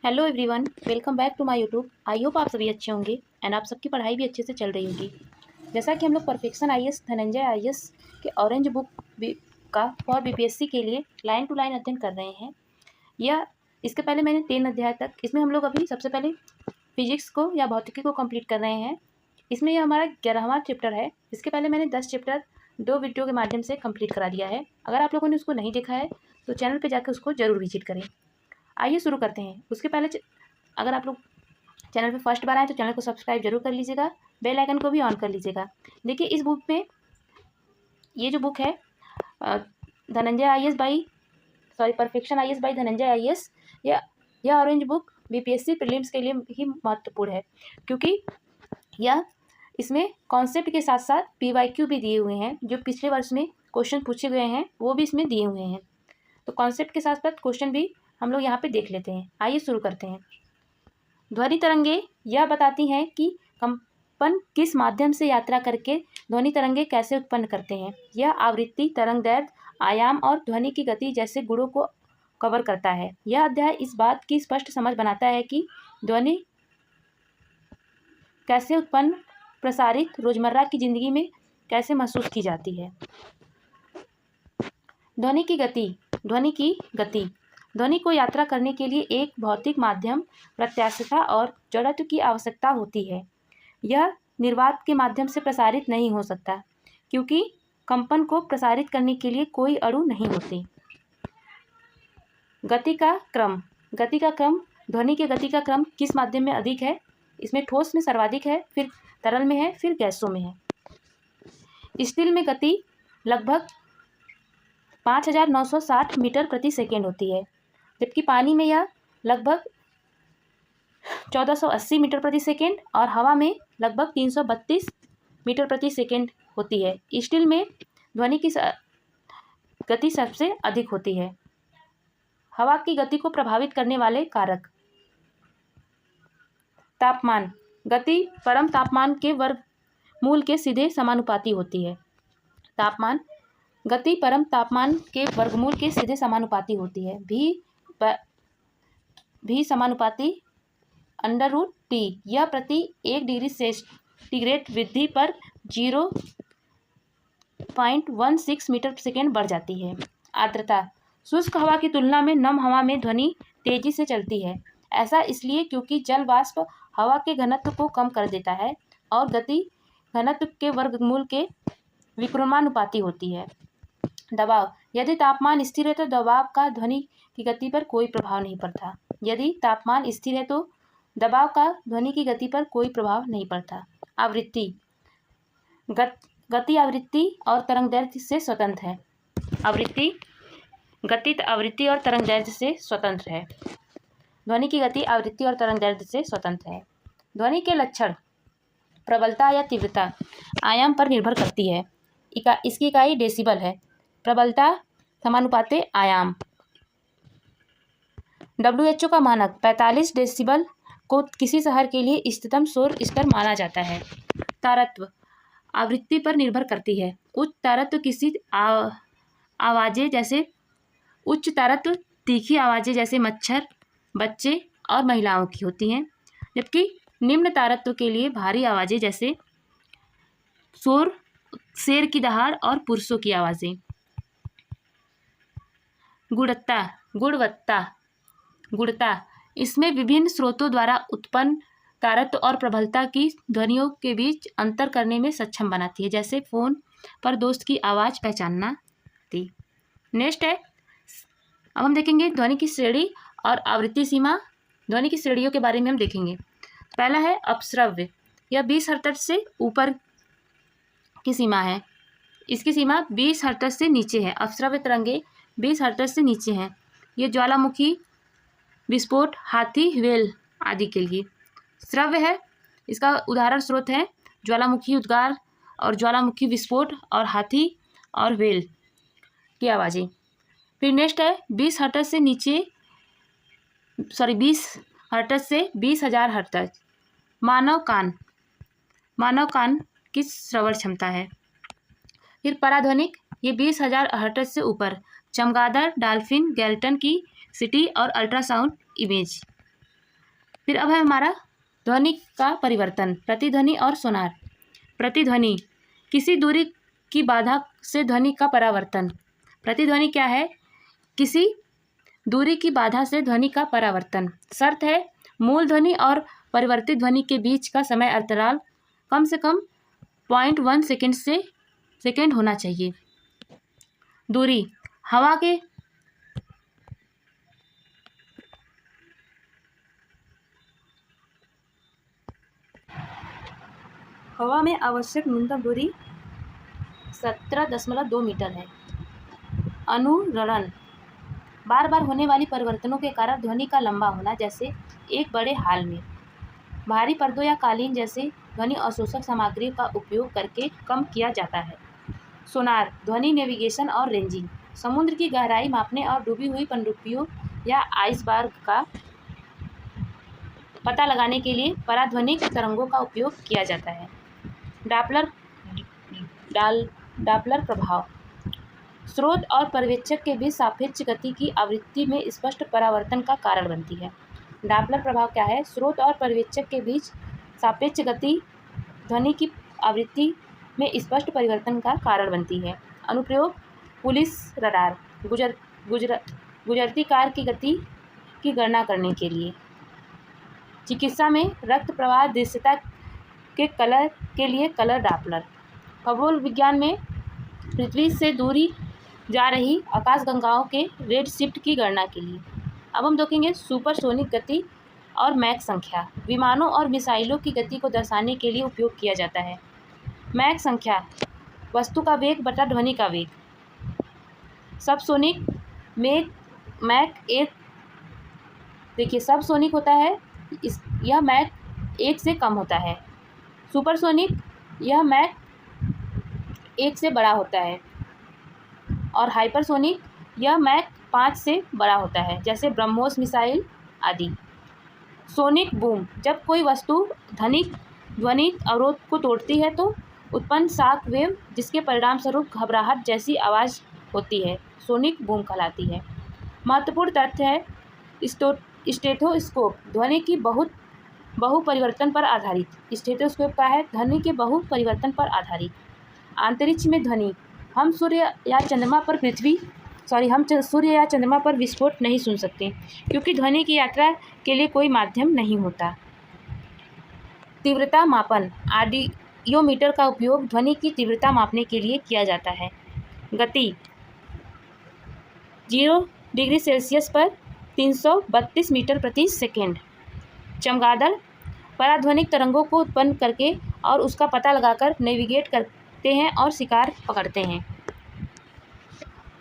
Hello everyone, welcome back to my YouTube. I hope आप सभी अच्छे होंगे एंड आप सबकी पढ़ाई भी अच्छे से चल रही होगी। जैसा कि हम लोग परफेक्शन आईएएस धनंजय आईएएस के ऑरेंज बुक का फॉर बीपीएससी के लिए लाइन टू लाइन अध्ययन कर रहे हैं। यह इसके पहले मैंने 3 अध्याय तक, इसमें हम लोग अभी सबसे पहले फिजिक्स को या भौतिकी को कंप्लीट कर रहे हैं। इसमें यह हमारा 11वां चैप्टर है। इसके पहले मैंने 10 चैप्टर 2 वीडियो के माध्यम से कंप्लीट करा दिया है। अगर आप लोगों ने उसको नहीं देखा है तो चैनल पर जाकर उसको ज़रूर विजिट करें। आइए शुरू करते हैं। उसके पहले अगर आप लोग चैनल पे फर्स्ट बार आए तो चैनल को सब्सक्राइब जरूर कर लीजिएगा, बेल आइकन को भी ऑन कर लीजिएगा। देखिए इस बुक में, ये जो बुक है Dhananjay IAS by perfection IAS by Dhananjay IAS, यह ऑरेंज बुक बीपीएससी प्रीलिम्स के लिए ही महत्वपूर्ण है, क्योंकि यह इसमें कॉन्सेप्ट के साथ साथ पीवाईक्यू भी दिए हुए हैं। जो पिछले वर्ष में क्वेश्चन पूछे गए हैं वो भी इसमें दिए हुए हैं। तो कॉन्सेप्ट के साथ साथ क्वेश्चन भी हम लोग यहाँ पे देख लेते हैं। आइए शुरू करते हैं। ध्वनि तरंगे यह बताती हैं कि कंपन किस माध्यम से यात्रा करके ध्वनि तरंगे कैसे उत्पन्न करते हैं। यह आवृत्ति, तरंगदैर्घ्य, आयाम और ध्वनि की गति जैसे गुणों को कवर करता है। यह अध्याय इस बात की स्पष्ट समझ बनाता है कि ध्वनि कैसे उत्पन्न, प्रसारित, रोजमर्रा की जिंदगी में कैसे महसूस की जाती है। ध्वनि की गति ध्वनि को यात्रा करने के लिए एक भौतिक माध्यम, प्रत्यास्थता और जड़त्व की आवश्यकता होती है। यह निर्वात के माध्यम से प्रसारित नहीं हो सकता, क्योंकि कंपन को प्रसारित करने के लिए कोई अणु नहीं होते। गति का क्रम ध्वनि के गति का क्रम किस माध्यम में अधिक है? इसमें ठोस में सर्वाधिक है, फिर तरल में है, फिर गैसों में है। स्टील में गति लगभग 5960 मीटर प्रति सेकेंड होती है, जबकि पानी में यह लगभग 1480 मीटर प्रति सेकेंड और हवा में लगभग 332 मीटर प्रति सेकेंड होती है। स्टील में ध्वनि की गति सबसे अधिक होती है। हवा की गति को प्रभावित करने वाले कारक। तापमान गति परम तापमान के वर्गमूल के सीधे समानुपाती होती है। तापमान गति परम तापमान के वर्गमूल के सीधे समानुपाती होती है। भी समानुपाती √T। यह प्रति 1 डिग्री सेंटीग्रेड वृद्धि पर 0.16 मीटर प्रति सेकेंड बढ़ जाती है। आर्द्रता शुष्क हवा की तुलना में नम हवा में ध्वनि तेजी से चलती है। ऐसा इसलिए क्योंकि जल वाष्प हवा के घनत्व को कम कर देता है और गति घनत्व के वर्गमूल के विक्रमानुपाती होती है। दबाव यदि तापमान स्थिर है तो दबाव का ध्वनि की गति पर कोई प्रभाव नहीं पड़ता। यदि तापमान स्थिर है तो दबाव का ध्वनि की गति पर कोई प्रभाव नहीं पड़ता। आवृत्ति गति आवृत्ति और तरंगदैर्घ्य से स्वतंत्र है। आवृत्ति और तरंगदैर्घ्य से स्वतंत्र है। ध्वनि की गति आवृत्ति और तरंगदैर्घ्य से स्वतंत्र है। ध्वनि के लक्षण प्रबलता या तीव्रता आयाम पर निर्भर करती है। इसकी इकाई डेसिबल है। प्रबलता समानुपाते आयाम। WHO का मानक 45 डेसिबल को किसी शहर के लिए इष्टतम शोर स्तर माना जाता है। तारत्व आवृत्ति पर निर्भर करती है। उच्च तारत्व किसी आवाज़ें जैसे उच्च तारत्व तीखी आवाज़ें जैसे मच्छर, बच्चे और महिलाओं की होती हैं, जबकि निम्न तारत्व के लिए भारी आवाज़ें जैसे शोर, शेर की दहाड़ और पुरुषों की आवाज़ें। गुणवत्ता इसमें विभिन्न स्रोतों द्वारा उत्पन्न तारत्व और प्रबलता की ध्वनियों के बीच अंतर करने में सक्षम बनाती है, जैसे फ़ोन पर दोस्त की आवाज़ पहचानना थी। नेक्स्ट है, अब हम देखेंगे ध्वनि की श्रेणी और आवृत्ति सीमा। ध्वनि की श्रेणियों के बारे में हम देखेंगे। पहला है अपश्रव्य। यह 20 हर्ट्ज से ऊपर की सीमा है। इसकी सीमा 20 हर्ट्ज से नीचे है। अपश्रव्य तरंगे 20 हर्ट्ज से नीचे हैं। ये ज्वालामुखी, विस्फोट, हाथी, व्हेल आदि के लिए। श्रव्य है, इसका उदाहरण स्रोत है ज्वालामुखी उद्गार और ज्वालामुखी विस्फोट और हाथी और व्हेल की आवाज़ें। फिर नेक्स्ट है 20 हर्ट्ज से 20,000 हर्ट्ज। मानव कान की श्रवण क्षमता है। फिर पराध्वनिक, ये 20,000 हर्ट्ज से ऊपर। चमगादड़, डॉल्फिन, गैल्टन की सिटी और अल्ट्रासाउंड इमेज। फिर अब है हमारा ध्वनि का परिवर्तन, प्रतिध्वनि और सोनार। प्रतिध्वनि, किसी दूरी की बाधा से ध्वनि का परावर्तन। प्रतिध्वनि क्या है? किसी दूरी की बाधा से ध्वनि का परावर्तन। शर्त है मूल ध्वनि और परिवर्तित ध्वनि के बीच का समय अंतराल कम से कम 0.1 सेकेंड होना चाहिए। दूरी, हवा में आवश्यक न्यूनतम दूरी 17.2 मीटर है। अनुरणन, बार बार होने वाली परिवर्तनों के कारण ध्वनि का लंबा होना, जैसे एक बड़े हॉल में भारी पर्दों या कालीन जैसे ध्वनि अवशोषक सामग्रियों का उपयोग करके कम किया जाता है। सोनार, ध्वनि नेविगेशन और रेंजिंग, समुद्र की गहराई मापने और डूबी हुई पनडुब्बियों या आइसबर्ग का पता लगाने के लिए पराध्वनिक तरंगों का उपयोग किया जाता है। डापलर प्रभाव, स्रोत और पर्यवेक्षक के बीच सापेक्ष गति की आवृत्ति में स्पष्ट परावर्तन का कारण बनती है। डापलर प्रभाव क्या है? स्रोत और पर्यवेक्षक के बीच सापेक्ष गति ध्वनि की आवृत्ति में स्पष्ट परिवर्तन का कारण बनती है। अनुप्रयोग, पुलिस रडार, गुजरती कार की गति की गणना करने के लिए। चिकित्सा में रक्त प्रवाह दृश्यता के लिए कलर डापलर। खगोल विज्ञान में पृथ्वी से दूरी जा रही आकाशगंगाओं के रेड शिफ्ट की गणना के लिए। अब हम देखेंगे सुपरसोनिक गति और मैक संख्या। विमानों और मिसाइलों की गति को दर्शाने के लिए उपयोग किया जाता है। मैक संख्या, वस्तु का वेग बटा ध्वनि का वेग। सबसोनिक मैक 1, देखिए सबसोनिक होता है यह मैक 1 से कम होता है। सुपरसोनिक यह मैक 1 से बड़ा होता है। और हाइपरसोनिक यह मैक 5 से बड़ा होता है, जैसे ब्रह्मोस मिसाइल आदि। सोनिक बूम, जब कोई वस्तु ध्वनि अवरोध को तोड़ती है तो उत्पन्न शॉक वेव, जिसके परिणाम स्वरूप घबराहट जैसी आवाज़ होती है, सोनिक बूम कहलाती है। महत्वपूर्ण तथ्य है स्टेथोस्कोप, ध्वनि की बहु परिवर्तन पर आधारित। स्टेथोस्कोप का है ध्वनि के बहु परिवर्तन पर आधारित। अंतरिक्ष में ध्वनि, हम सूर्य या चंद्रमा पर विस्फोट नहीं सुन सकते, क्योंकि ध्वनि की यात्रा के लिए कोई माध्यम नहीं होता। तीव्रता मापन, ऑडियोमीटर का उपयोग ध्वनि की तीव्रता मापने के लिए किया जाता है। गति, 0 डिग्री सेल्सियस पर 332 मीटर प्रति सेकेंड। चमगादड़, पराध्वनिक तरंगों को उत्पन्न करके और उसका पता लगाकर नेविगेट करते हैं और शिकार पकड़ते हैं,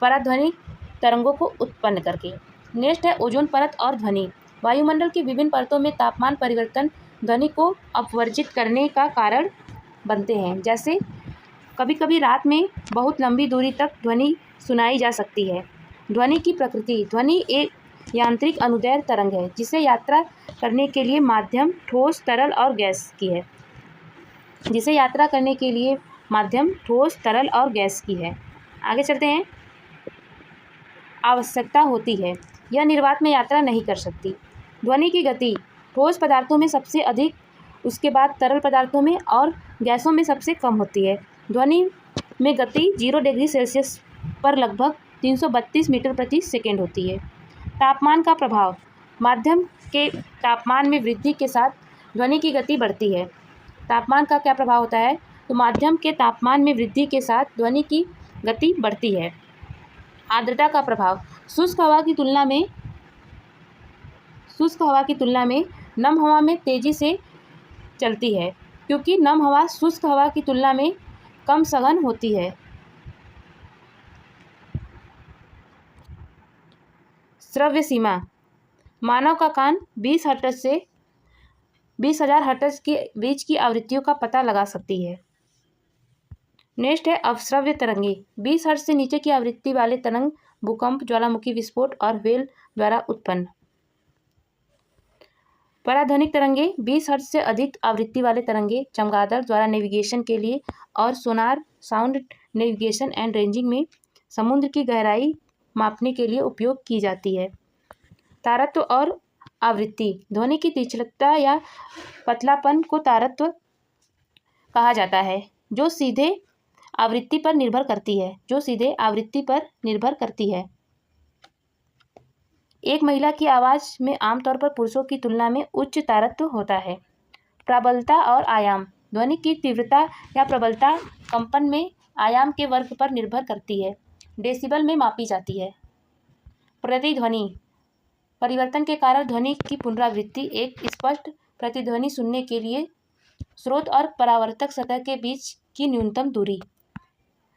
पराध्वनिक तरंगों को उत्पन्न करके। नेक्स्ट है ओजोन परत और ध्वनि। वायुमंडल की विभिन्न परतों में तापमान परिवर्तन ध्वनि को अपवर्जित करने का कारण बनते हैं। जैसे कभी कभी रात में बहुत लंबी दूरी तक ध्वनि सुनाई जा सकती है। ध्वनि की प्रकृति, ध्वनि एक यांत्रिक अनुदैर्ध्य तरंग है जिसे यात्रा करने के लिए माध्यम ठोस, तरल और गैस की है। आगे चलते हैं। आवश्यकता होती है, यह निर्वात में यात्रा नहीं कर सकती। ध्वनि की गति ठोस पदार्थों में सबसे अधिक, उसके बाद तरल पदार्थों में और गैसों में सबसे कम होती है। ध्वनि में गति 0 डिग्री सेल्सियस पर लगभग 332 मीटर प्रति सेकेंड होती है। तापमान का प्रभाव, माध्यम के तापमान में वृद्धि के साथ ध्वनि की गति बढ़ती है। तापमान का क्या प्रभाव होता है? तो माध्यम के तापमान में वृद्धि के साथ ध्वनि की गति बढ़ती है। आर्द्रता का प्रभाव, शुष्क हवा की तुलना में नम हवा में तेजी से चलती है, क्योंकि नम हवा शुष्क हवा की तुलना में कम सघन होती है। श्रव्य सीमा, मानव का कान 20 हर्ट्ज से 20,000 हर्ट्ज के बीच की आवृत्तियों का पता लगा सकती है। नेक्स्ट है अवश्रव्य तरंगे। 20 हर्ट्ज से नीचे की आवृत्ति वाले तरंग भूकंप, ज्वालामुखी विस्फोट और व्हेल द्वारा उत्पन्न। पराध्वनिक तरंगे 20 हर्ट्ज से अधिक आवृत्ति वाले तरंगे चमगादड़ द्वारा नेविगेशन के लिए और सोनार, साउंड नेविगेशन एंड रेंजिंग में समुद्र की गहराई मापने के लिए उपयोग की जाती है। तारत्व और आवृत्ति। ध्वनि की तीक्ष्णता या पतलापन को तारत्व कहा जाता है, जो सीधे आवृत्ति पर निर्भर करती है। एक महिला की आवाज़ में आमतौर पर पुरुषों की तुलना में उच्च तारत्व होता है। प्रबलता और आयाम। ध्वनि की तीव्रता या प्रबलता कंपन में आयाम के वर्ग पर निर्भर करती है, डेसिबल में मापी जाती है। प्रतिध्वनि। परिवर्तन के कारण ध्वनि की पुनरावृत्ति। एक स्पष्ट प्रतिध्वनि सुनने के लिए स्रोत और परावर्तक सतह के बीच की न्यूनतम दूरी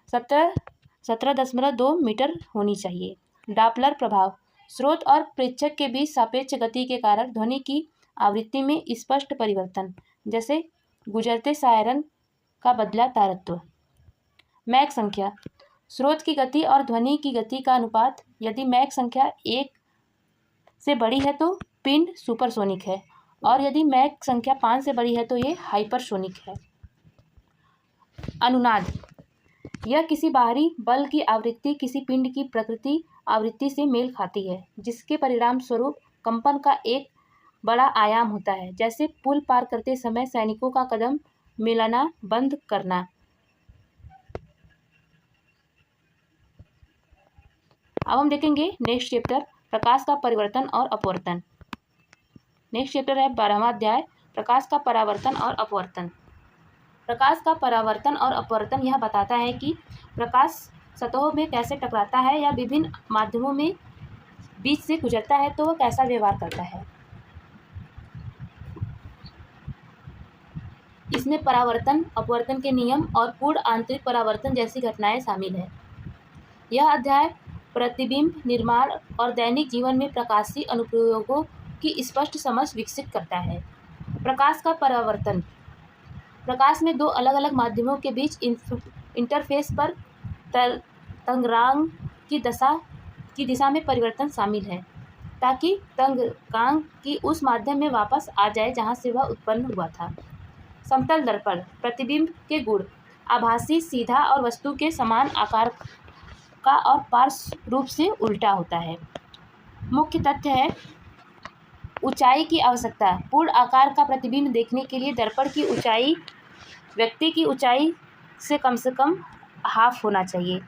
17.2 मीटर होनी चाहिए। डॉपलर प्रभाव। स्रोत और प्रेक्षक के बीच सापेक्ष गति के कारण ध्वनि की आवृत्ति में स्पष्ट परिवर्तन, जैसे गुजरते सायरन का बदला तारत्व। मैक संख्या। स्रोत की गति और ध्वनि की गति का अनुपात। यदि मैक संख्या 1 से बड़ी है तो पिंड सुपरसोनिक है, और यदि मैक संख्या 5 से बड़ी है तो ये हाइपरसोनिक है। अनुनाद। यह किसी बाहरी बल की आवृत्ति किसी पिंड की प्रकृति आवृत्ति से मेल खाती है, जिसके परिणाम स्वरूप कंपन का एक बड़ा आयाम होता है, जैसे पुल पार करते समय सैनिकों का कदम मिलाना बंद करना। अब हम देखेंगे नेक्स्ट चैप्टर, प्रकाश का परिवर्तन और अपवर्तन। नेक्स्ट चैप्टर है 12वां अध्याय, प्रकाश का परावर्तन और अपवर्तन। प्रकाश का परावर्तन और अपवर्तन यह बताता है कि प्रकाश सतहों में कैसे टकराता है या विभिन्न माध्यमों में बीच से गुजरता है तो वह कैसा व्यवहार करता है। इसमें परावर्तन, अपवर्तन के नियम और पूर्ण आंतरिक परावर्तन जैसी घटनाएं शामिल है। यह अध्याय प्रतिबिंब निर्माण और दैनिक जीवन में प्रकाशीय अनुप्रयोगों की स्पष्ट समझ विकसित करता है। प्रकाश का परावर्तन। प्रकाश में दो अलग अलग माध्यमों के बीच इंटरफेस पर तरंगांग की दिशा में परिवर्तन शामिल है, ताकि तरंगांग की उस माध्यम में वापस आ जाए जहां से वह उत्पन्न हुआ था। समतल दर्पण। प्रतिबिंब के गुण। आभासी, सीधा और वस्तु के समान आकार का और पार्श्व रूप से उल्टा होता है। मुख्य तथ्य है ऊंचाई की आवश्यकता। पूर्ण आकार का प्रतिबिंब देखने के लिए दर्पण की ऊंचाई व्यक्ति की ऊंचाई से कम हाफ होना चाहिए।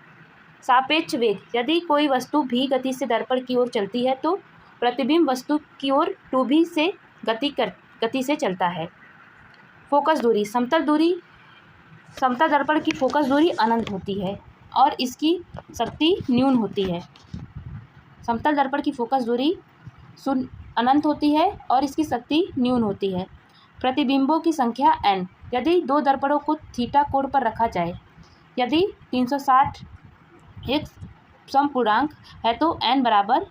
सापेक्ष वेग। यदि कोई वस्तु भी गति से दर्पण की ओर चलती है तो प्रतिबिंब वस्तु की ओर 2v से गति से चलता है। फोकस दूरी। समतल दर्पण की फोकस दूरी अनंत होती है और इसकी शक्ति न्यून होती है। समतल दर्पण की फोकस दूरी अनंत होती है और इसकी शक्ति न्यून होती है। प्रतिबिंबों की संख्या n। यदि दो दर्पणों को थीटा कोण पर रखा जाए, यदि 360 एक समपूर्णांक है तो n बराबर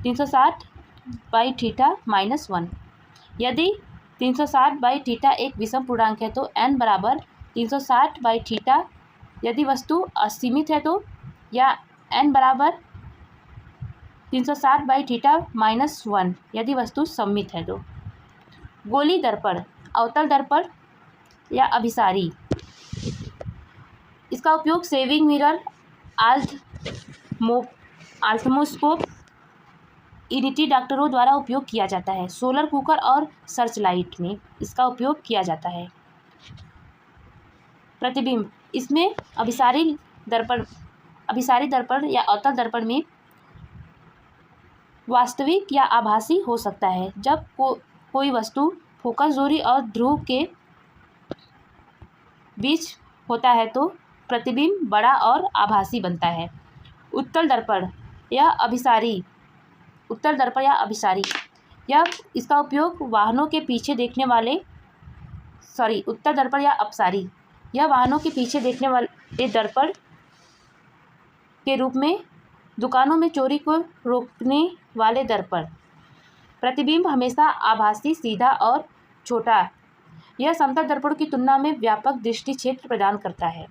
360/θ - 1। यदि 360/θ एक विषम पूर्णांक है तो n बराबर 360/θ यदि वस्तु असीमित है तो, या n बराबर 360/θ - 1 यदि वस्तु सममित है तो। गोली दर्पण, अवतल दर्पण या अभिसारी। इसका उपयोग सेविंग मिरर, ऑप्थल्मोस्कोप, ईडीटी डॉक्टरों द्वारा उपयोग किया जाता है। सोलर कुकर और सर्चलाइट में इसका उपयोग किया जाता है। प्रतिबिंब। इसमें अभिसारी दर्पण या अवतल दर्पण में वास्तविक या आभासी हो सकता है। जब कोई वस्तु फोकस दूरी और ध्रुव के बीच होता है तो प्रतिबिंब बड़ा और आभासी बनता है। उत्तल दर्पण या अभिसारी। इसका उपयोग वाहनों के पीछे देखने वाले उत्तल दर्पण या अपसारी। यह वाहनों के पीछे देखने वाले दर्पण के रूप में, दुकानों में चोरी को रोकने वाले दर्पण। प्रतिबिंब हमेशा आभासी, सीधा और छोटा। यह समतल दर्पण की तुलना में व्यापक दृष्टि क्षेत्र प्रदान करता है।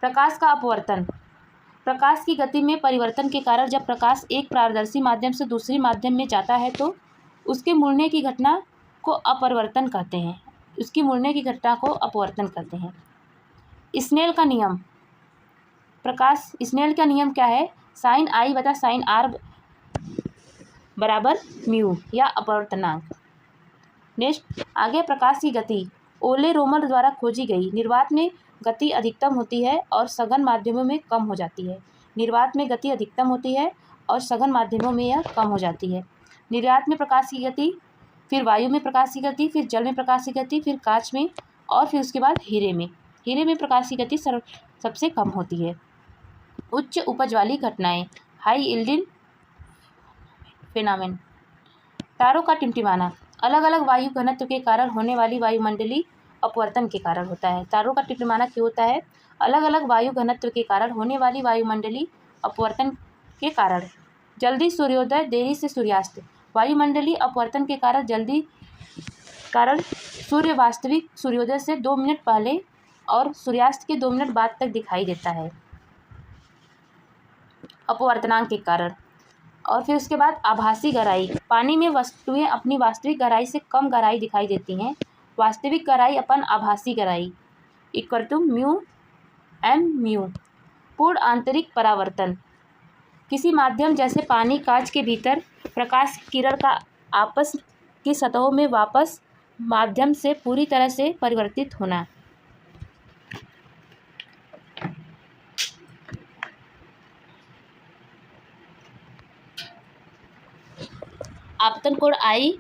प्रकाश का अपवर्तन। प्रकाश की गति में परिवर्तन के कारण जब प्रकाश एक पारदर्शी माध्यम से दूसरे माध्यम में जाता है तो उसके मुड़ने की घटना को अपवर्तन कहते हैं। स्नेल का नियम। स्नेल का नियम क्या है? sin I/sin R बराबर म्यू या अपवर्तनांक। नेक्स्ट आगे प्रकाश की गति ओले रोमर द्वारा खोजी गई। निर्वात में गति अधिकतम होती है और सघन माध्यमों में कम हो जाती है। निर्वात में गति अधिकतम होती है और सघन माध्यमों में यह कम हो जाती है। निर्वात में प्रकाश की गति, फिर वायु में प्रकाश की गति, फिर जल में प्रकाश की गति, फिर कांच में और फिर उसके बाद हीरे में। हीरे में प्रकाश की गति सबसे कम होती है। उच्च उपज वाली घटनाएं हाई यील्डिंग फेनामेन। तारों का टिमटिमाना अलग अलग वायु घनत्व के कारण होने वाली वायुमंडलीय अपवर्तन के कारण होता है। तारों का टिमटिमाना क्यों होता है? अलग अलग वायु घनत्व के कारण होने वाली वायुमंडलीय अपवर्तन के कारण। जल्दी सूर्योदय, देरी से सूर्यास्त। वायुमंडलीय अपवर्तन के कारण सूर्य वास्तविक सूर्योदय से 2 मिनट पहले और सूर्यास्त के 2 मिनट बाद तक दिखाई देता है, अपवर्तनांक के कारण। और फिर उसके बाद आभासी गहराई। पानी में वस्तुएं अपनी वास्तविक गहराई से कम गहराई दिखाई देती हैं। वास्तविक गहराई अपन आभासी गहराई equal to mu m mu. पूर्ण आंतरिक परावर्तन किसी माध्यम जैसे पानी, कांच के भीतर प्रकाश किरण का आपस की सतहों में वापस माध्यम से पूरी तरह से परिवर्तित होना। आपतन कोण I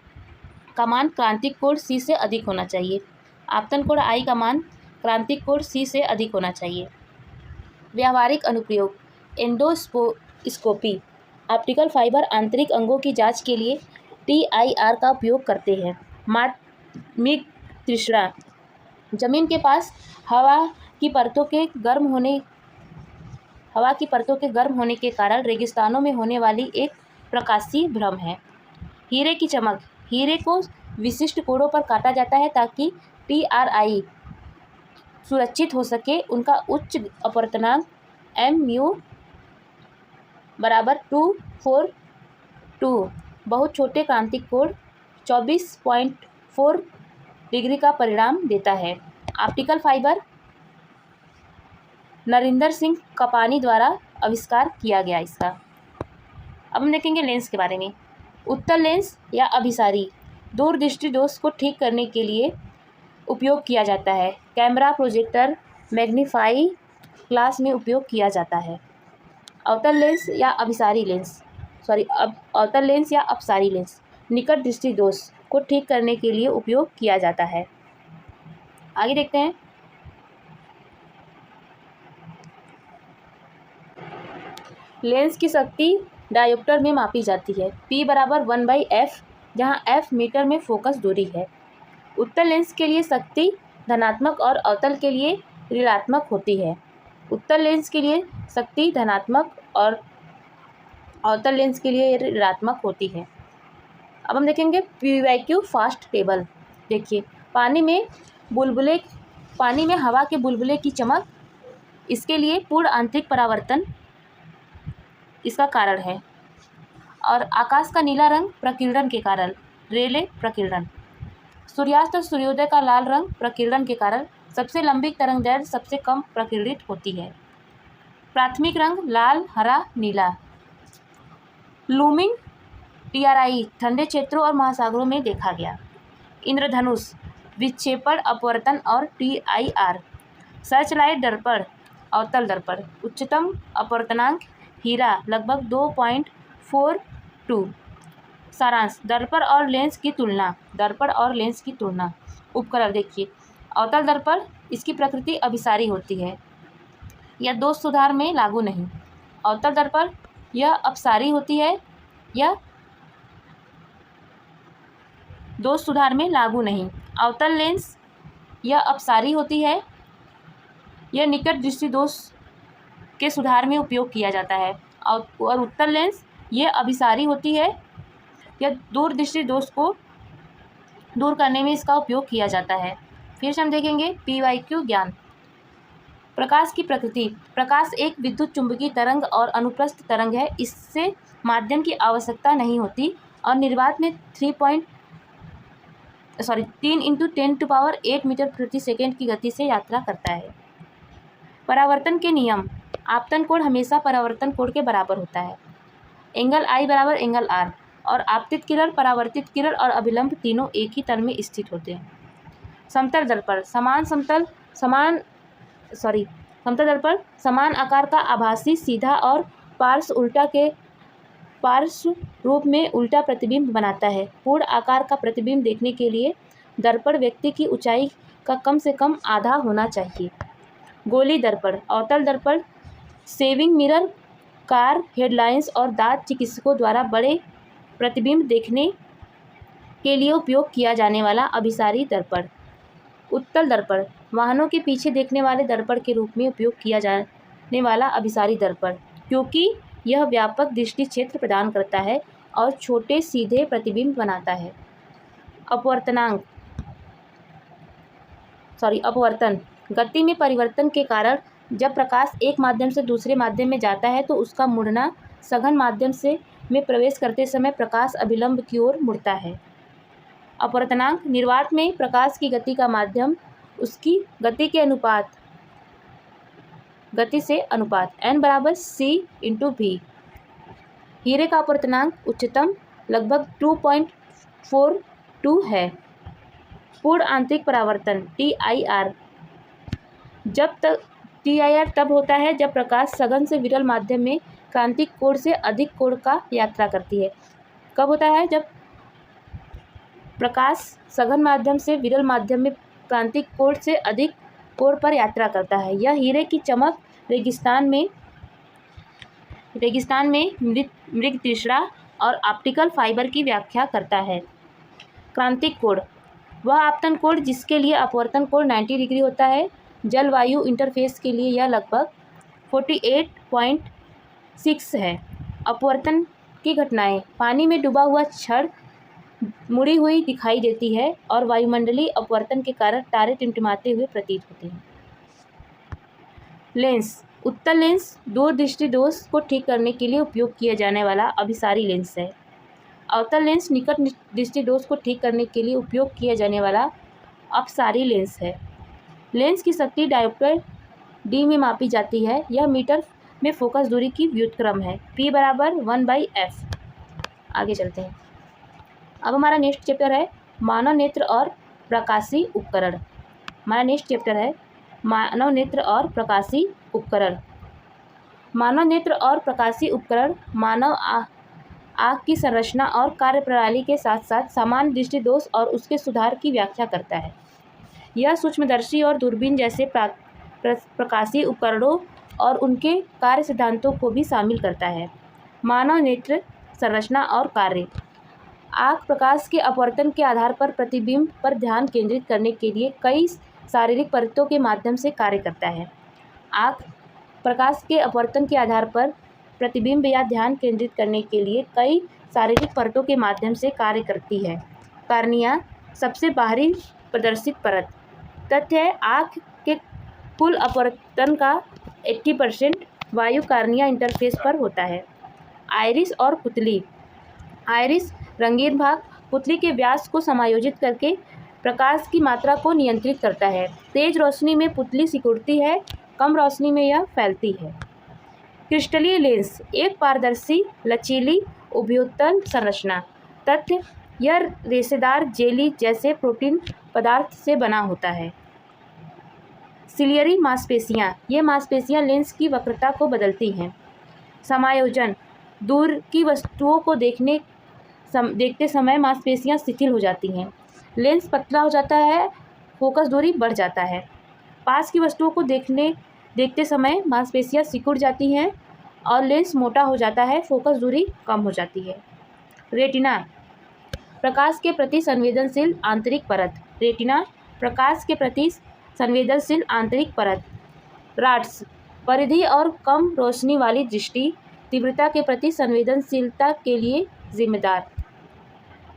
का मान क्रांतिक कोण C से अधिक होना चाहिए। आपतन कोण I का मान क्रांतिक कोण C से अधिक होना चाहिए। व्यावहारिक अनुप्रयोग एंडोस्कोपी। ऑप्टिकल फाइबर आंतरिक अंगों की जांच के लिए TIR का उपयोग करते हैं। माध्यमिक तृष्णा जमीन के पास हवा की परतों के गर्म होने के कारण रेगिस्तानों में होने वाली एक प्रकाशीय भ्रम है। हीरे की चमक हीरे को विशिष्ट कोणों पर काटा जाता है ताकि TRI सुरक्षित हो सके। उनका उच्च अपवर्तनांक MU बराबर 242। बहुत छोटे क्रांतिक कोण 24.4 डिग्री का परिणाम देता है। ऑप्टिकल फाइबर नरिंदर सिंह कपानी द्वारा आविष्कार किया गया इसका। अब हम देखेंगे लेंस के बारे में। उत्तल लेंस या अभिसारी दूरदृष्टि दोष को ठीक करने के लिए उपयोग किया जाता है। कैमरा, प्रोजेक्टर, मैग्नीफाई ग्लास में उपयोग किया जाता है। अवतल लेंस या अपसारी लेंस निकट दृष्टि दोष को ठीक करने के लिए उपयोग किया जाता है। आगे देखते हैं। लेंस की शक्ति डायोप्टर में मापी जाती है। P बराबर 1/f, जहाँ f मीटर में फोकस दूरी है। उत्तल लेंस के लिए शक्ति धनात्मक और अवतल के लिए ऋणात्मक होती है। उत्तल लेंस के लिए शक्ति धनात्मक और अवतल लेंस के लिए ऋणात्मक होती है। अब हम देखेंगे PYQ फास्ट टेबल। देखिए, पानी में हवा के बुलबुले की चमक, इसके लिए पूर्ण आंतरिक परावर्तन इसका कारण है। और आकाश का नीला रंग प्रकीर्णन के कारण, रेले प्रकीर्णन। सूर्यास्त और सूर्योदय का लाल रंग प्रकीर्णन के कारण सबसे लंबी तरंगदैर्घ्य सबसे कम प्रकीर्णित होती है। प्राथमिक रंग लाल, हरा, नीला। लूमिंग TRI ठंडे क्षेत्रों और महासागरों में देखा गया। इंद्रधनुष विक्षेपण, अपवर्तन और TIR। सर्चलाइट दर्पण अवतल दर्पण। उच्चतम अपवर्तनांक हीरा लगभग 2.42। सारांश दर्पण और लेंस की तुलना। उपकरण देखिए, अवतल दर्पण इसकी प्रकृति अभिसारी होती है, यह दोष सुधार में लागू नहीं। अवतल दर्पण यह अपसारी होती है, यह दोष सुधार में लागू नहीं। अवतल लेंस यह अपसारी होती है, यह निकट दृष्टि दोष के सुधार में उपयोग किया जाता है। और उत्तल लेंस यह अभिसारी होती है, यह दूर दृष्टि दोष को दूर करने में इसका उपयोग किया जाता है। फिर से हम देखेंगे PYQ ज्ञान। प्रकाश की प्रकृति। प्रकाश एक विद्युत चुंबकीय तरंग और अनुप्रस्थ तरंग है। इससे माध्यम की आवश्यकता नहीं होती और निर्वात में 3 × 10⁸ मीटर प्रति सेकेंड की गति से यात्रा करता है। परावर्तन के नियम। आपतन कोण हमेशा परावर्तन कोण के बराबर होता है। एंगल I बराबर एंगल R। और आपतित किरण, परावर्तित किरण और अभिलंब तीनों एक ही तल में स्थित होते हैं। समतल दर्पण समतल दर्पण समान आकार का आभासी सीधा और पार्श्व रूप में उल्टा प्रतिबिंब बनाता है। पूर्ण आकार का प्रतिबिंब देखने के लिए दर्पण व्यक्ति की ऊंचाई का कम से कम आधा होना चाहिए। गोली दर्पण, अवतल दर्पण सेविंग मिरर, कार हेडलाइंस और दांत चिकित्सकों द्वारा बड़े प्रतिबिंब देखने के लिए उपयोग किया जाने वाला अभिसारी दर्पण। उत्तल दर्पण वाहनों के पीछे देखने वाले दर्पण के रूप में उपयोग किया जाने वाला अभिसारी दर्पण, क्योंकि यह व्यापक दृष्टि क्षेत्र प्रदान करता है और छोटे सीधे प्रतिबिंब बनाता है। अपवर्तन गति में परिवर्तन के कारण जब प्रकाश एक माध्यम से दूसरे माध्यम में जाता है तो उसका मुड़ना सघन माध्यम में प्रवेश करते समय प्रकाश अभिलंब की ओर मुड़ता है। अपवर्तनांक निर्वात में प्रकाश की गति का माध्यम उसकी गति से अनुपात n बराबर c/v। हीरे का अपवर्तनांक उच्चतम लगभग 2.42 है। पूर्ण आंतरिक परावर्तन TIR तब होता है जब प्रकाश सघन से विरल माध्यम में क्रांतिक कोण से अधिक कोण का यात्रा करती है। कब होता है? जब प्रकाश सघन माध्यम से विरल माध्यम में क्रांतिक कोण से अधिक कोण पर यात्रा करता है। यह हीरे की चमक रेगिस्तान में मृग तृष्णा और ऑप्टिकल फाइबर की व्याख्या करता है। क्रांतिक कोण वह आपतन कोण जिसके लिए अपवर्तन कोण 90 डिग्री होता है। जलवायु इंटरफेस के लिए यह लगभग 48.6 है। अपवर्तन की घटनाएं पानी में डूबा हुआ छड़ मुड़ी हुई दिखाई देती है और वायुमंडलीय अपवर्तन के कारण तारे टिमटिमाते हुए प्रतीत होते हैं। लेंस उत्तल लेंस दूरदृष्टि दोष को ठीक करने के लिए उपयोग किया जाने वाला अभिसारी लेंस है। अवतल लेंस निकट दृष्टि दोष को ठीक करने के लिए उपयोग किया जाने वाला अपसारी लेंस है। लेंस की शक्ति डायोप्टर D में मापी जाती है। यह मीटर में फोकस दूरी की व्युत्क्रम है। P बराबर 1/f। आगे चलते हैं। अब हमारा नेक्स्ट चैप्टर है मानव नेत्र और प्रकाशीय उपकरण। मानव नेत्र और प्रकाशीय उपकरण मानव आँख की संरचना और कार्यप्रणाली के साथ साथ सामान्य दृष्टि दोष और उसके सुधार की व्याख्या करता है। यह सूक्ष्मदर्शी और दूरबीन जैसे प्रकाशीय उपकरणों और उनके कार्य सिद्धांतों को भी शामिल करता है। मानव नेत्र संरचना और कार्य। आँख प्रकाश के अपवर्तन के आधार पर प्रतिबिंब पर ध्यान केंद्रित करने के लिए कई शारीरिक परतों के माध्यम से कार्य करता है। आँख प्रकाश के अपवर्तन के आधार पर प्रतिबिंब या ध्यान केंद्रित करने के लिए कई शारीरिक परतों के माध्यम से कार्य करती है। कार्निया सबसे बाहरी प्रदर्शित परत। तथ्य है आँख के कुल अपवर्तन का 80% वायु कार्निया इंटरफेस पर होता है। आइरिस और पुतली। आइरिस रंगीन भाग पुतली के व्यास को समायोजित करके प्रकाश की मात्रा को नियंत्रित करता है। तेज रोशनी में पुतली सिकुड़ती है, कम रोशनी में यह फैलती है। क्रिस्टलीय लेंस एक पारदर्शी लचीली उभयोत्तल संरचना। तथ्य यह रेशेदार जेली जैसे प्रोटीन पदार्थ से बना होता है। सिलियरी मांसपेशियाँ ये मांसपेशियाँ लेंस की वक्रता को बदलती हैं। समायोजन दूर की वस्तुओं को देखते समय मांसपेशियाँ शिथिल हो जाती हैं। लेंस पतला हो जाता है, फोकस दूरी बढ़ जाता है। पास की वस्तुओं को देखते समय मांसपेशियाँ सिकुड़ जाती हैं और लेंस मोटा हो जाता है, फोकस दूरी कम हो जाती है। रेटिना प्रकाश के प्रति संवेदनशील आंतरिक परत। रेटिना प्रकाश के प्रति संवेदनशील आंतरिक परत। राड्स परिधि और कम रोशनी वाली दृष्टि तीव्रता के प्रति संवेदनशीलता के लिए जिम्मेदार।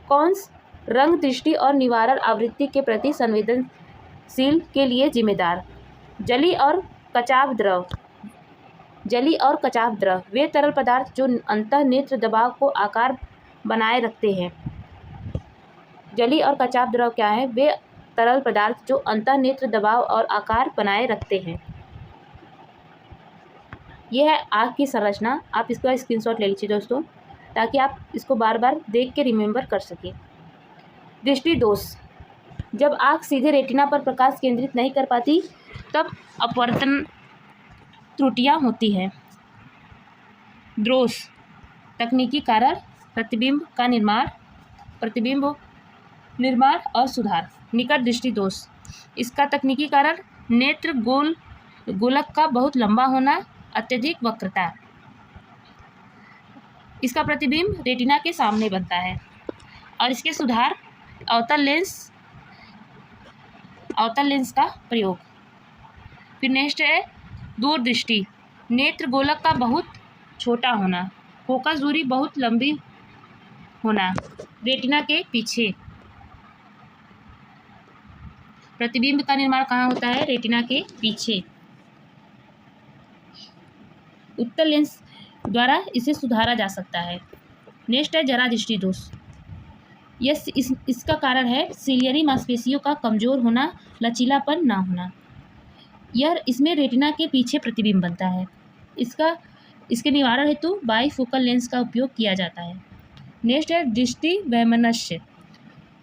कॉन्स रंग दृष्टि और निवारण आवृत्ति के प्रति संवेदनशील के लिए जिम्मेदार। जली और कचाव द्रव वे तरल पदार्थ जो अंतः नेत्र दबाव को आकार बनाए रखते हैं। जली और कचाव द्रव क्या है? वे तरल पदार्थ जो अंतः नेत्र दबाव और आकार बनाए रखते हैं। यह है आँख की संरचना। आप इसका स्क्रीनशॉट ले लीजिए दोस्तों। ताकि आप इसको बार बार देख के रिमेंबर कर सकें। दृष्टि दोष, जब आँख सीधे रेटिना पर प्रकाश केंद्रित नहीं कर पाती तब अपवर्तन त्रुटियाँ होती हैं। दोष, तकनीकी कारण, प्रतिबिंब निर्माण और सुधार। निकट दृष्टि दोष, इसका तकनीकी कारण नेत्र गोलक का बहुत लंबा होना, अत्यधिक वक्रता। इसका प्रतिबिंब रेटिना के सामने बनता है। और इसके सुधार, अवतल लेंस का प्रयोग। फिर नेक्स्ट है दूरदृष्टि, नेत्र गोलक का बहुत छोटा होना, फोकस दूरी बहुत लंबी होना, रेटिना के पीछे। प्रतिबिंब का निर्माण कहाँ होता है? रेटिना के पीछे। उत्तल लेंस द्वारा इसे सुधारा जा सकता है। नेक्स्ट है जरा दृष्टि दोष, इसका कारण है सिलियरी मांसपेशियों का कमजोर होना, लचीलापन ना होना। इसमें रेटिना के पीछे प्रतिबिंब बनता है। इसके निवारण हेतु बाईफोकल लेंस का उपयोग किया जाता है। नेक्स्ट है दृष्टि वैमनस्य,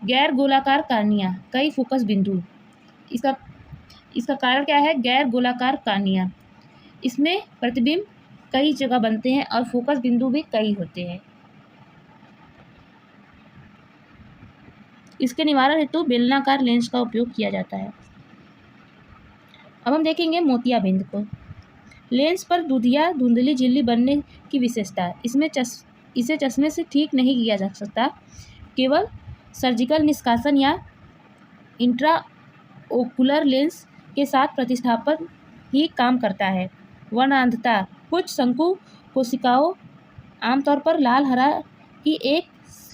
गैर गोलाकार कार्निया, कई फोकस बिंदु। इसका कारण क्या है? गैर गोलाकार कार्निया, इसमें प्रतिबिंब कई जगह बनते हैं और फोकस बिंदु भी कई होते हैं। इसके निवारण हेतु बेलनाकार लेंस का उपयोग किया जाता है। अब हम देखेंगे मोतियाबिंद को। लेंस पर दूधिया धुंधली झिल्ली बनने की विशेषता है। इसे चश्मे से ठीक नहीं किया जा सकता, केवल सर्जिकल निष्कासन या इंट्राओकुलर लेंस के साथ प्रतिस्थापन ही काम करता है। वर्णांधता, कुछ शंकु कोशिकाओं, आमतौर पर लाल हरा की एक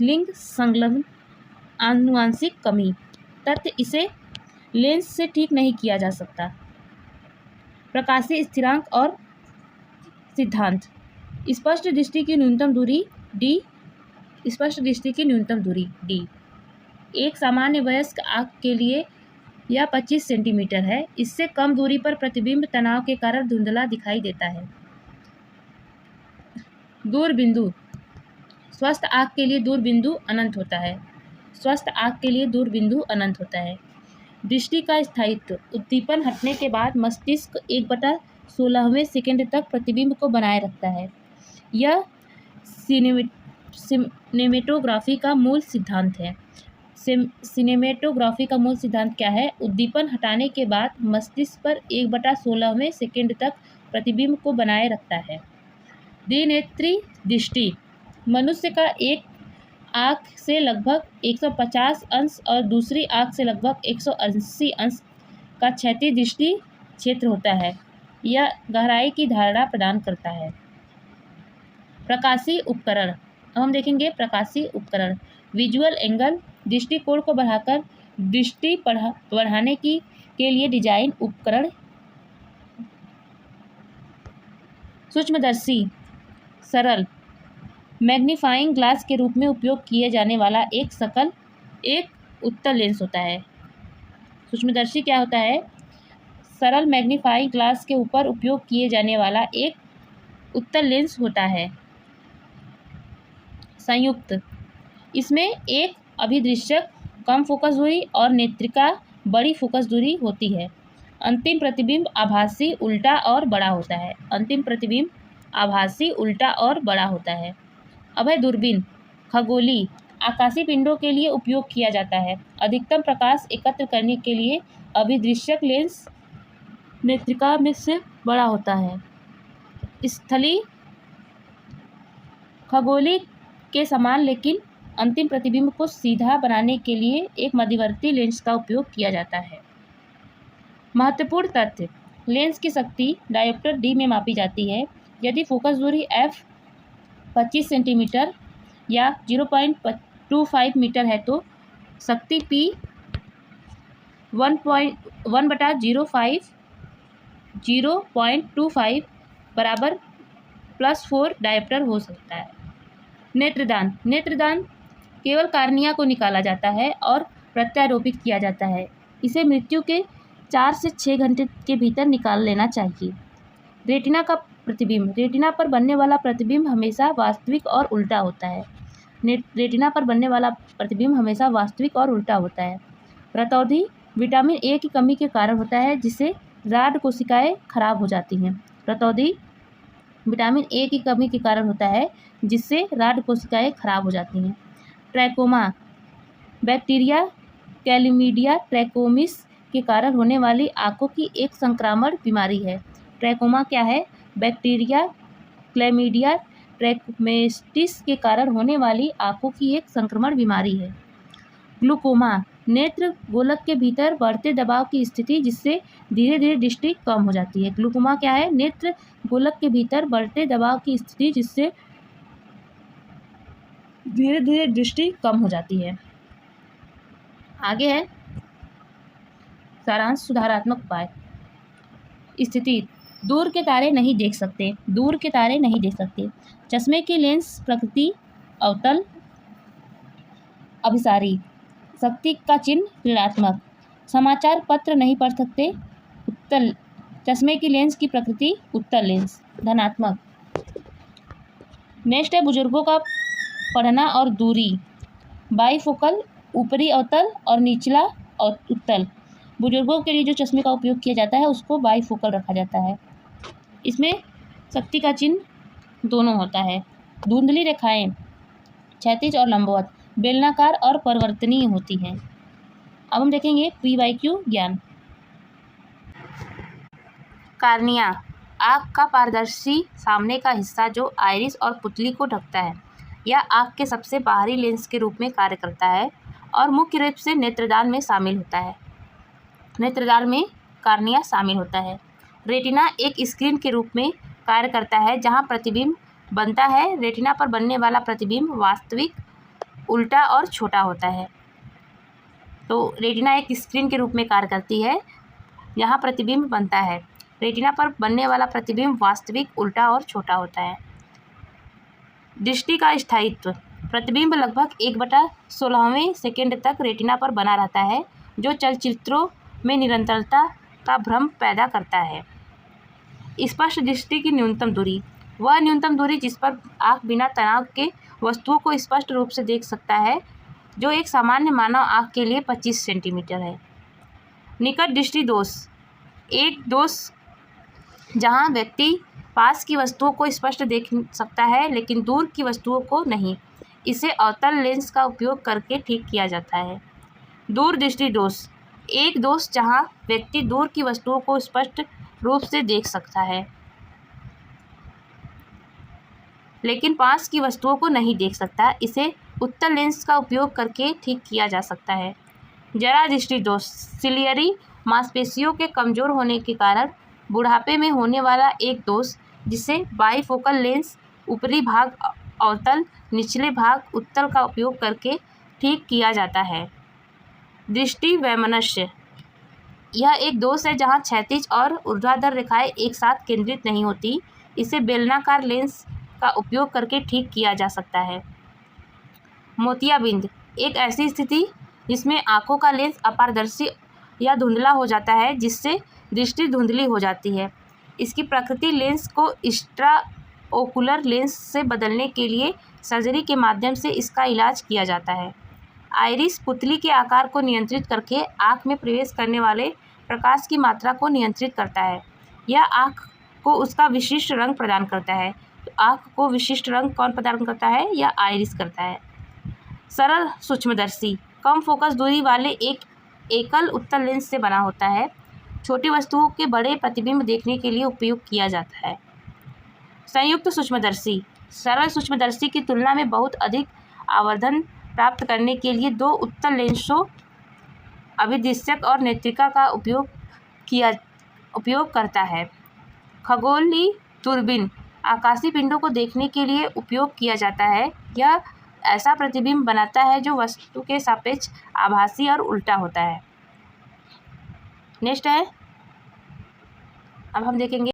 लिंग संलग्न आनुवांशिक कमी तथ्य इसे लेंस से ठीक नहीं किया जा सकता। प्रकाशीय स्थिरांक और सिद्धांत, स्पष्ट दृष्टि की न्यूनतम दूरी d एक सामान्य वयस्क आँख के लिए यह 25 सेंटीमीटर है। इससे कम दूरी पर प्रतिबिंब तनाव के कारण धुंधला दिखाई देता है। दूरबिंदु, स्वस्थ आँख के लिए दूरबिंदु अनंत होता है। दृष्टि का स्थायित्व, उद्दीपन हटने के बाद मस्तिष्क 1/16वें सेकंड तक प्रतिबिंब को बनाए रखता है। यह सिनेमेटोग्राफी का मूल सिद्धांत है। सिनेमेटोग्राफी का मूल सिद्धांत क्या है? उद्दीपन हटाने के बाद मस्तिष्क पर 1/16वें सेकंड तक प्रतिबिंब को बनाए रखता है। द्विनेत्री दृष्टि, मनुष्य का एक आँख से लगभग 150 अंश और दूसरी आँख से लगभग 180 अंश का क्षैतिज दृष्टि क्षेत्र होता है। यह गहराई की धारणा प्रदान करता है। प्रकाशीय उपकरण, अब हम देखेंगे प्रकाशीय उपकरण। विजुअल एंगल, दृष्टिकोण को बढ़ाकर दृष्टि बढ़ाने के लिए डिजाइन उपकरण। सूक्ष्मदर्शी, सरल मैग्नीफाइंग ग्लास के रूप में उपयोग किए जाने वाला एक उत्तल लेंस होता है। सूक्ष्मदर्शी क्या होता है? सरल मैग्नीफाइंग ग्लास के ऊपर उपयोग किए जाने वाला एक उत्तल लेंस होता है। संयुक्त, इसमें एक अभिदृश्यक कम फोकस दूरी और नेत्रिका बड़ी फोकस दूरी होती है। अंतिम प्रतिबिंब आभासी उल्टा और बड़ा होता है। अब है दूरबीन, खगोलीय आकाशीय पिंडों के लिए उपयोग किया जाता है। अधिकतम प्रकाश एकत्र करने के लिए अभिदृश्यक लेंस नेत्रिका में से बड़ा होता है। स्थलीय खगोलीय के समान, लेकिन अंतिम प्रतिबिंब को सीधा बनाने के लिए एक मध्यवर्ती लेंस का उपयोग किया जाता है। महत्वपूर्ण तथ्य, लेंस की शक्ति डायोप्टर D में मापी जाती है। यदि फोकस दूरी f 25 सेंटीमीटर या 0.25 मीटर है तो शक्ति P 1/0.25 बराबर +4 डायोप्टर हो सकता है। नेत्रदान केवल कार्निया को निकाला जाता है और प्रत्यारोपित किया जाता है। इसे मृत्यु के 4 से 6 घंटे के भीतर निकाल लेना चाहिए। रेटिना का प्रतिबिंब। रेटिना पर बनने वाला प्रतिबिंब हमेशा वास्तविक और उल्टा होता है। रेटिना पर बनने वाला प्रतिबिंब हमेशा वास्तविक और उल्टा होता है। रतौंधी विटामिन ए की कमी के कारण होता है, जिससे रॉड कोशिकाएं खराब हो जाती हैं। रतौंधी विटामिन ए की कमी के कारण होता है, जिससे रॉड कोशिकाएं खराब हो जाती हैं। ट्रैकोमा बैक्टीरिया क्लैमिडिया ट्रैकोमिस के कारण होने वाली आंखों की एक संक्रामक बीमारी है। ट्रैकोमा क्या है? बैक्टीरिया क्लैमिडिया ट्रैकोमेटिस के कारण होने वाली आंखों की एक संक्रमण बीमारी है। ग्लूकोमा नेत्र गोलक के भीतर बढ़ते दबाव की स्थिति, जिससे धीरे धीरे दृष्टि कम हो जाती है। ग्लूकोमा क्या है? नेत्र गोलक के भीतर बढ़ते दबाव की स्थिति, जिससे धीरे धीरे दृष्टि कम हो जाती है। आगे है सारांश सुधारात्मक उपाय। स्थिति: दूर के तारे नहीं देख सकते। दूर के तारे नहीं देख सकते। चश्मे की लेंस प्रकृति अवतल अभिसारी। शक्ति का चिन्ह ऋणात्मक। समाचार पत्र नहीं पढ़ सकते। उत्तल चश्मे की लेंस की प्रकृति उत्तल लेंस धनात्मक। नेक्स्ट है बुजुर्गों का पढ़ना और दूरी। बाईफोकल ऊपरी अवतल और निचला उत्तल। बुजुर्गों के लिए जो चश्मे का उपयोग किया जाता है उसको बाईफोकल रखा जाता है। इसमें शक्ति का चिन्ह दोनों होता है। धुंधली रेखाएं क्षैतिज और लंबवत, बेलनाकार और परिवर्तनीय होती हैं। अब हम देखेंगे PYQ ज्ञान। कार्निया आँख का पारदर्शी सामने का हिस्सा जो आइरिस और पुतली को ढकता है। यह आँख के सबसे बाहरी लेंस के रूप में कार्य करता है और मुख्य रूप से नेत्रदान में शामिल होता है। नेत्रदान में कार्निया शामिल होता है। रेटिना एक स्क्रीन के रूप में कार्य करता है जहां प्रतिबिंब बनता है। रेटिना पर बनने वाला प्रतिबिंब वास्तविक, उल्टा और छोटा होता है। तो रेटिना एक स्क्रीन के रूप में कार्य करती है जहां प्रतिबिंब बनता है। रेटिना पर बनने वाला प्रतिबिंब वास्तविक, उल्टा और छोटा होता है। दृष्टि का स्थायित्व: प्रतिबिंब लगभग 1/16वें सेकेंड तक रेटिना पर बना रहता है, जो चलचित्रों में निरंतरता का भ्रम पैदा करता है। स्पष्ट दृष्टि की न्यूनतम दूरी: वह न्यूनतम दूरी जिस पर आँख बिना तनाव के वस्तुओं को स्पष्ट रूप से देख सकता है, जो एक सामान्य मानव आँख के लिए 25 सेंटीमीटर है। निकट दृष्टि दोष: एक दोष जहां व्यक्ति पास की वस्तुओं को स्पष्ट देख सकता है लेकिन दूर की वस्तुओं को नहीं। इसे अवतल लेंस का उपयोग करके ठीक किया जाता है। दूर दृष्टि दोष: एक दोष जहां व्यक्ति दूर की वस्तुओं को स्पष्ट रूप से देख सकता है लेकिन पास की वस्तुओं को नहीं देख सकता। इसे उत्तल लेंस का उपयोग करके ठीक किया जा सकता है। जरा दृष्टि दोष: सिलियरी मांसपेशियों के कमजोर होने के कारण बुढ़ापे में होने वाला एक दोष, जिसे बाईफोकल लेंस ऊपरी भाग अवतल, निचले भाग उत्तल का उपयोग करके ठीक किया जाता है। दृष्टि वैमनस्य: यह एक दोष है जहां क्षैतिज और ऊर्ध्वाधर रेखाएं एक साथ केंद्रित नहीं होती। इसे बेलनाकार लेंस का उपयोग करके ठीक किया जा सकता है। मोतियाबिंद: एक ऐसी स्थिति जिसमें आंखों का लेंस अपारदर्शी या धुंधला हो जाता है, जिससे दृष्टि धुंधली हो जाती है। इसकी प्रकृति लेंस को एक्स्ट्राओकुलर लेंस से बदलने के लिए सर्जरी के माध्यम से इसका इलाज किया जाता है। आइरिस पुतली के आकार को नियंत्रित करके आँख में प्रवेश करने वाले प्रकाश की मात्रा को नियंत्रित करता है। यह आँख को उसका विशिष्ट रंग प्रदान करता है। तो आँख को विशिष्ट रंग कौन प्रदान करता है? यह आइरिस करता है। सरल सूक्ष्मदर्शी कम फोकस दूरी वाले एक एकल उत्तल लेंस से बना होता है। छोटी वस्तुओं के बड़े प्रतिबिंब देखने के लिए उपयोग किया जाता है। संयुक्त सूक्ष्मदर्शी सरल सूक्ष्मदर्शी की तुलना में बहुत अधिक आवर्धन प्राप्त करने के लिए दो उत्तल लेंसों अभिदृश्यक और नेत्रिका का उपयोग करता है। खगोलीय दूरबीन आकाशीय पिंडों को देखने के लिए उपयोग किया जाता है। यह ऐसा प्रतिबिंब बनाता है जो वस्तु के सापेक्ष आभासी और उल्टा होता है। नेक्स्ट है, अब हम देखेंगे